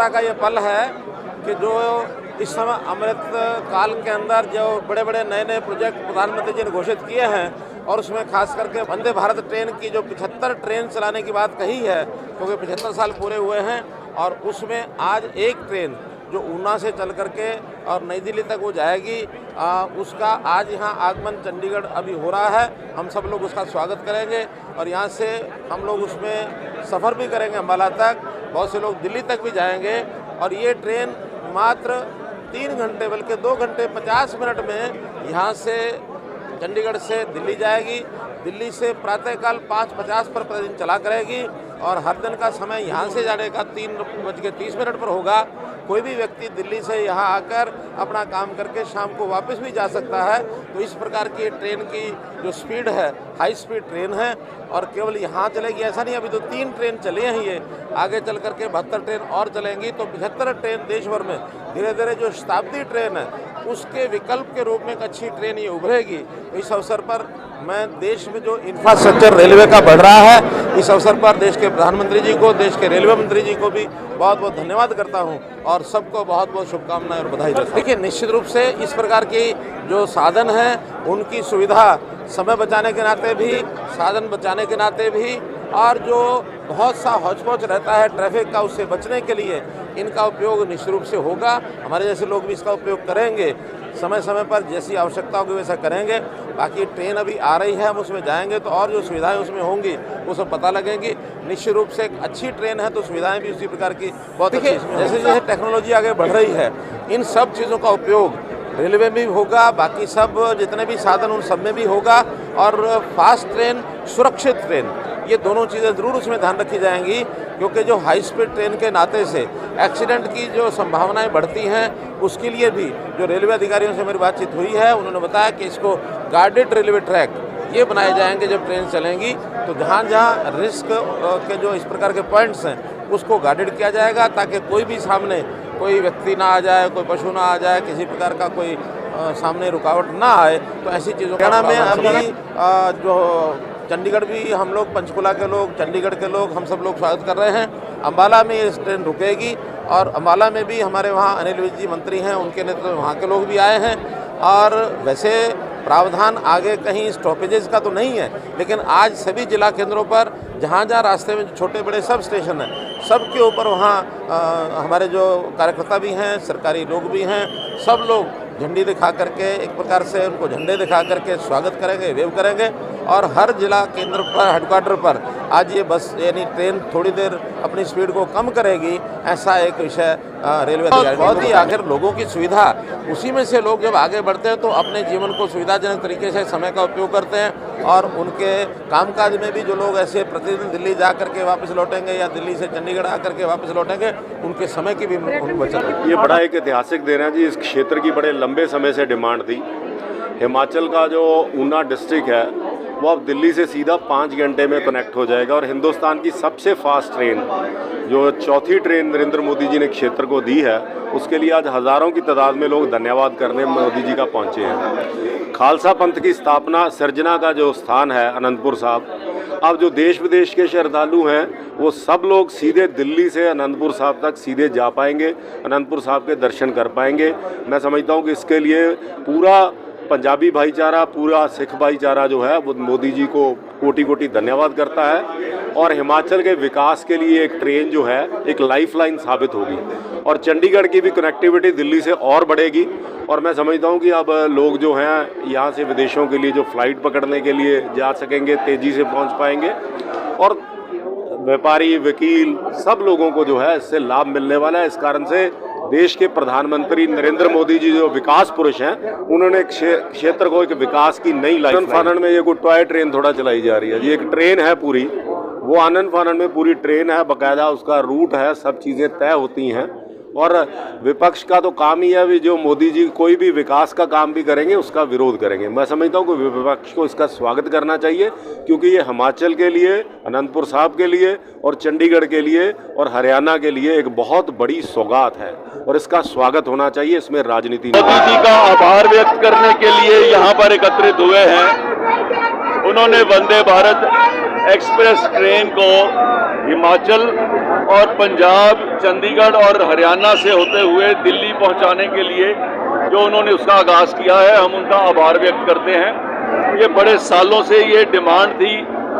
सफलता का ये पल है कि जो इस समय अमृत काल के अंदर जो बड़े बड़े नए नए प्रोजेक्ट प्रधानमंत्री जी ने घोषित किए हैं और उसमें खास करके वंदे भारत ट्रेन की जो 75 ट्रेन चलाने की बात कही है, क्योंकि 75 साल पूरे हुए हैं और उसमें आज एक ट्रेन जो ऊना से चल करके और नई दिल्ली तक वो जाएगी, उसका आज यहाँ आगमन चंडीगढ़ अभी हो रहा है। हम सब लोग उसका स्वागत करेंगे और यहाँ से हम लोग उसमें सफ़र भी करेंगे अम्बाला तक, बहुत से लोग दिल्ली तक भी जाएंगे और ये ट्रेन मात्र 3 घंटे बल्कि 2 घंटे 50 मिनट में यहाँ से चंडीगढ़ से दिल्ली जाएगी। दिल्ली से प्रातःकाल 5:50 पर प्रतिदिन चला करेगी और हर दिन का समय यहाँ से जाने का 3:30 पर होगा। कोई भी व्यक्ति दिल्ली से यहाँ आकर अपना काम करके शाम को वापस भी जा सकता है। तो इस प्रकार की ट्रेन की जो स्पीड है, हाई स्पीड ट्रेन है और केवल यहाँ चलेगी ऐसा नहीं, अभी तो 3 ट्रेन चली हैं, ये आगे चल करके 72 ट्रेन और चलेंगी। तो 75 ट्रेन देश भर में धीरे धीरे जो शताब्दी ट्रेन है उसके विकल्प के रूप में एक अच्छी ट्रेन ये उभरेगी। तो इस अवसर पर मैं देश में जो इंफ्रास्ट्रक्चर रेलवे का बढ़ रहा है, इस अवसर पर देश के प्रधानमंत्री जी को, देश के रेलवे मंत्री जी को भी बहुत बहुत धन्यवाद करता हूं और सबको बहुत बहुत शुभकामनाएं और बधाई देता हूं। देखिए, निश्चित रूप से इस प्रकार की जो साधन हैं उनकी सुविधा समय बचाने के नाते भी, साधन बचाने के नाते भी, और जो बहुत सा हौच-पौच रहता है ट्रैफिक का, उससे बचने के लिए इनका उपयोग निश्चित रूप से होगा। हमारे जैसे लोग भी इसका उपयोग करेंगे, समय समय पर जैसी आवश्यकता होगी वैसा करेंगे। बाकी ट्रेन अभी आ रही है, हम उसमें जाएंगे तो और जो सुविधाएं उसमें होंगी वो सब पता लगेंगी। निश्चित रूप से एक अच्छी ट्रेन है तो सुविधाएं भी उसी प्रकार की बहुत अच्छी। जैसे जैसे टेक्नोलॉजी आगे बढ़ रही है, इन सब चीज़ों का उपयोग रेलवे में भी होगा, बाकी सब जितने भी साधन उन सब में भी होगा। और फास्ट ट्रेन, सुरक्षित ट्रेन, ये दोनों चीज़ें ज़रूर उसमें ध्यान रखी जाएंगी, क्योंकि जो हाई स्पीड ट्रेन के नाते से एक्सीडेंट की जो संभावनाएं बढ़ती हैं, उसके लिए भी जो रेलवे अधिकारियों से मेरी बातचीत हुई है, उन्होंने बताया कि इसको गार्डेड रेलवे ट्रैक ये बनाए जाएंगे जब ट्रेन चलेंगी। तो जहाँ जहाँ रिस्क के जो इस प्रकार के पॉइंट्स हैं उसको गार्डेड किया जाएगा, ताकि कोई भी सामने कोई व्यक्ति ना आ जाए, कोई पशु ना आ जाए, किसी प्रकार का कोई सामने रुकावट ना आए। तो ऐसी चीज़ों हरियाणा में अभी जो चंडीगढ़ भी हम लोग, पंचकुला के लोग, चंडीगढ़ के लोग, हम सब लोग स्वागत कर रहे हैं। अम्बाला में ये ट्रेन रुकेगी और अम्बाला में भी हमारे वहाँ अनिल विज जी मंत्री हैं, उनके नेतृत्व में वहाँ के लोग भी आए हैं। और वैसे प्रावधान आगे कहीं स्टॉपेजेस का तो नहीं है, लेकिन आज सभी जिला केंद्रों पर जहाँ जहाँ रास्ते में छोटे बड़े सब स्टेशन हैं, सब के ऊपर वहाँ हमारे जो कार्यकर्ता भी हैं, सरकारी लोग भी हैं, सब लोग झंडी दिखा करके, एक प्रकार से उनको झंडे दिखा करके स्वागत करेंगे, वेव करेंगे। और हर जिला केंद्र पर, हेडक्वार्टर पर आज ये बस यानी ट्रेन थोड़ी देर अपनी स्पीड को कम करेगी, ऐसा एक विषय रेलवे अधिकारी। बहुत ही आखिर लोगों की सुविधा, उसी में से लोग जब आगे बढ़ते हैं तो अपने जीवन को सुविधाजनक तरीके से समय का उपयोग करते हैं। और उनके कामकाज में भी जो लोग ऐसे प्रतिदिन दिल्ली जा करके वापस लौटेंगे या दिल्ली से चंडीगढ़ आकर के वापस लौटेंगे, उनके समय की भी बचत। ये बड़ा एक ऐतिहासिक दिन है जी। इस क्षेत्र की बड़े लंबे समय से डिमांड थी। हिमाचल का जो ऊना डिस्ट्रिक्ट है वो अब दिल्ली से सीधा 5 घंटे में कनेक्ट हो जाएगा और हिंदुस्तान की सबसे फास्ट ट्रेन, जो चौथी ट्रेन नरेंद्र मोदी जी ने क्षेत्र को दी है, उसके लिए आज हज़ारों की तादाद में लोग धन्यवाद करने मोदी जी का पहुँचे हैं। खालसा पंथ की स्थापना, सिरजना का जो स्थान है अनंतपुर साहब, अब जो देश विदेश के श्रद्धालु हैं वो सब लोग सीधे दिल्ली से अनंतपुर साहब तक सीधे जा पाएंगे, अनंतपुर साहब के दर्शन कर पाएंगे। मैं समझता हूँ कि इसके लिए पूरा पंजाबी भाईचारा, पूरा सिख भाईचारा जो है वो मोदी जी को कोटि कोटि धन्यवाद करता है। और हिमाचल के विकास के लिए एक ट्रेन जो है एक लाइफलाइन साबित होगी और चंडीगढ़ की भी कनेक्टिविटी दिल्ली से और बढ़ेगी। और मैं समझता हूँ कि अब लोग जो हैं यहाँ से विदेशों के लिए जो फ़्लाइट पकड़ने के लिए जा सकेंगे, तेज़ी से पहुँच पाएंगे और व्यापारी, वकील, सब लोगों को जो है इससे लाभ मिलने वाला है। इस कारण से देश के प्रधानमंत्री नरेंद्र मोदी जी जो विकास पुरुष हैं, उन्होंने क्षेत्र को एक विकास की नई लाइन। आनंद फानन में ये कोई टॉय ट्रेन थोड़ा चलाई जा रही है, ये एक ट्रेन है पूरी, वो आनंद फानन में पूरी ट्रेन है, बाकायदा उसका रूट है, सब चीज़ें तय होती हैं। और विपक्ष का तो काम ही है भी, जो मोदी जी कोई भी विकास का काम भी करेंगे उसका विरोध करेंगे। मैं समझता हूँ कि विपक्ष को इसका स्वागत करना चाहिए, क्योंकि ये हिमाचल के लिए, अनंतपुर साहब के लिए और चंडीगढ़ के लिए और हरियाणा के लिए एक बहुत बड़ी सौगात है और इसका स्वागत होना चाहिए। इसमें राजनीति मोदी जी का आभार व्यक्त करने के लिए यहाँ पर एकत्रित हुए हैं। उन्होंने वंदे भारत एक्सप्रेस ट्रेन को हिमाचल और पंजाब, चंडीगढ़ और हरियाणा से होते हुए दिल्ली पहुंचाने के लिए जो उन्होंने उसका आगाज़ किया है, हम उनका आभार व्यक्त करते हैं। ये बड़े सालों से ये डिमांड थी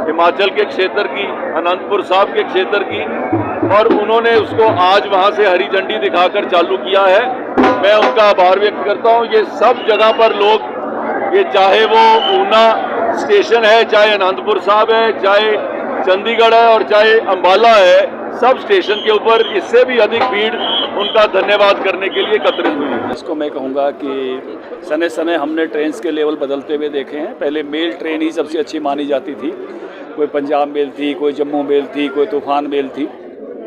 हिमाचल के क्षेत्र की, अनंतपुर साहब के क्षेत्र की, और उन्होंने उसको आज वहाँ से हरी झंडी दिखाकर चालू किया है। मैं उनका आभार व्यक्त करता हूँ। ये सब जगह पर लोग, ये चाहे वो ऊना स्टेशन है, चाहे अनंतपुर साहब है, चाहे चंडीगढ़ है और चाहे अंबाला है, सब स्टेशन के ऊपर इससे भी अधिक भीड़ उनका धन्यवाद करने के लिए एकत्रित हुई है। इसको मैं कहूँगा कि समय समय हमने ट्रेन्स के लेवल बदलते हुए देखे हैं। पहले मेल ट्रेन ही सबसे अच्छी मानी जाती थी, कोई पंजाब मेल थी, कोई जम्मू मेल थी, कोई तूफान मेल थी।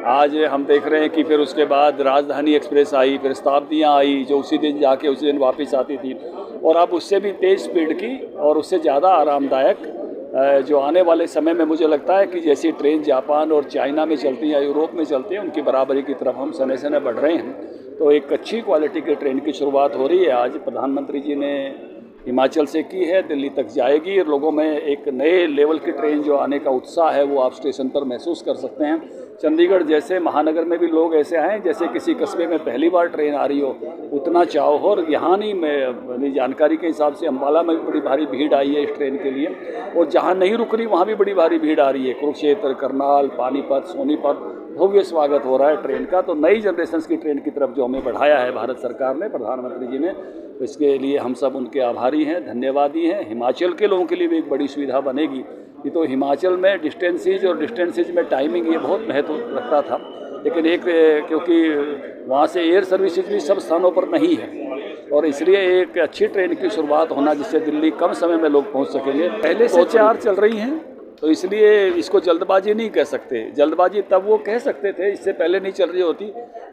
आज हम देख रहे हैं कि फिर उसके बाद राजधानी एक्सप्रेस आई, फिर शताब्दियाँ आई जो उसी दिन जाके उसी दिन वापस आती थी, और अब उससे भी तेज़ स्पीड की और उससे ज़्यादा आरामदायक जो आने वाले समय में मुझे लगता है कि जैसी ट्रेन जापान और चाइना में चलती है, यूरोप में चलती है, उनकी बराबरी की तरफ हम समय समय बढ़ रहे हैं। तो एक अच्छी क्वालिटी की ट्रेन की शुरुआत हो रही है। आज प्रधानमंत्री जी ने हिमाचल से की है, दिल्ली तक जाएगी। लोगों में एक नए लेवल की ट्रेन जो आने का उत्साह है वो आप स्टेशन पर महसूस कर सकते हैं। चंडीगढ़ जैसे महानगर में भी लोग ऐसे आए जैसे किसी कस्बे में पहली बार ट्रेन आ रही हो, उतना चाव हो। और यहाँ नहीं, मेरी जानकारी के हिसाब से अम्बाला में भी बड़ी भारी भीड़ आई है इस ट्रेन के लिए, और जहाँ नहीं रुक रही वहाँ भी बड़ी भारी भीड़ आ रही है। कुरुक्षेत्र, करनाल, पानीपत, सोनीपत, भव्य स्वागत हो रहा है ट्रेन का। तो नई जनरेशन की ट्रेन की तरफ जो हमें बढ़ाया है भारत सरकार ने, प्रधानमंत्री जी ने, तो इसके लिए हम सब उनके आभारी हैं, धन्यवादी हैं। हिमाचल के लोगों के लिए भी एक बड़ी सुविधा बनेगी। ये तो हिमाचल में डिस्टेंसेज और डिस्टेंसेज में टाइमिंग ये बहुत महत्व रखता था, लेकिन एक क्योंकि वहाँ से एयर सर्विसेज भी सब स्थानों पर नहीं है, और इसलिए एक अच्छी ट्रेन की शुरुआत होना जिससे दिल्ली कम समय में लोग पहुँच सकेंगे। पहले से 4 चल रही हैं, तो इसलिए इसको जल्दबाजी नहीं कह सकते। जल्दबाजी तब वो कह सकते थे इससे पहले नहीं चल रही होती।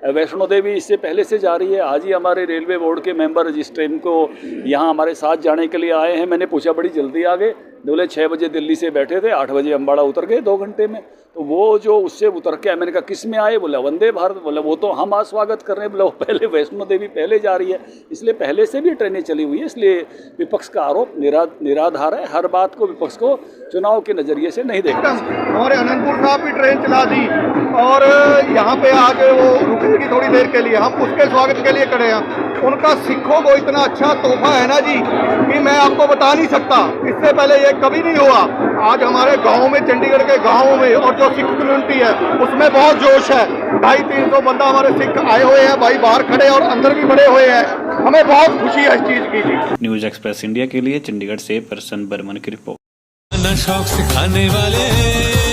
वैष्णो देवी इससे पहले से जा रही है। आज ही हमारे रेलवे बोर्ड के मेंबर जिस ट्रेन को यहाँ हमारे साथ जाने के लिए आए हैं, मैंने पूछा बड़ी जल्दी आ गए। बोले 6 बजे दिल्ली से बैठे थे, 8 बजे अम्बाड़ा उतर गए 2 घंटे में। तो वो जो उससे उतर के, मैंने कहा किस में आए? बोला वंदे भारत। बोला वो तो हम आज स्वागत कर रहे हैं। बोला वो पहले वैष्णो देवी पहले जा रही है, इसलिए पहले से भी ट्रेनें चली हुई है। इसलिए विपक्ष का आरोप निराधार है। हर बात को विपक्ष को चुनाव के नज़रिए से नहीं देखना चाहिए। हमारे अनंतपुर साहब भी ट्रेन चला दी और यहाँ पे आके वो रुकेगी थोड़ी देर के लिए, हम उसके स्वागत के लिए खड़े हैं। उनका सिखों को इतना अच्छा तोहफा है ना जी कि मैं आपको बता नहीं सकता। इससे पहले ये कभी नहीं हुआ। आज हमारे गांव में, चंडीगढ़ के गांव में, और जो सिख कम्युनिटी है उसमें बहुत जोश है। 250-300 बंदा हमारे सिख आए हुए हैं भाई, बाहर खड़े और अंदर भी बड़े हुए हैं। हमें बहुत खुशी है इस चीज की जी। न्यूज एक्सप्रेस इंडिया के लिए चंडीगढ़ से प्रसन्न बर्मन की रिपोर्ट। शौक सिखाने वाले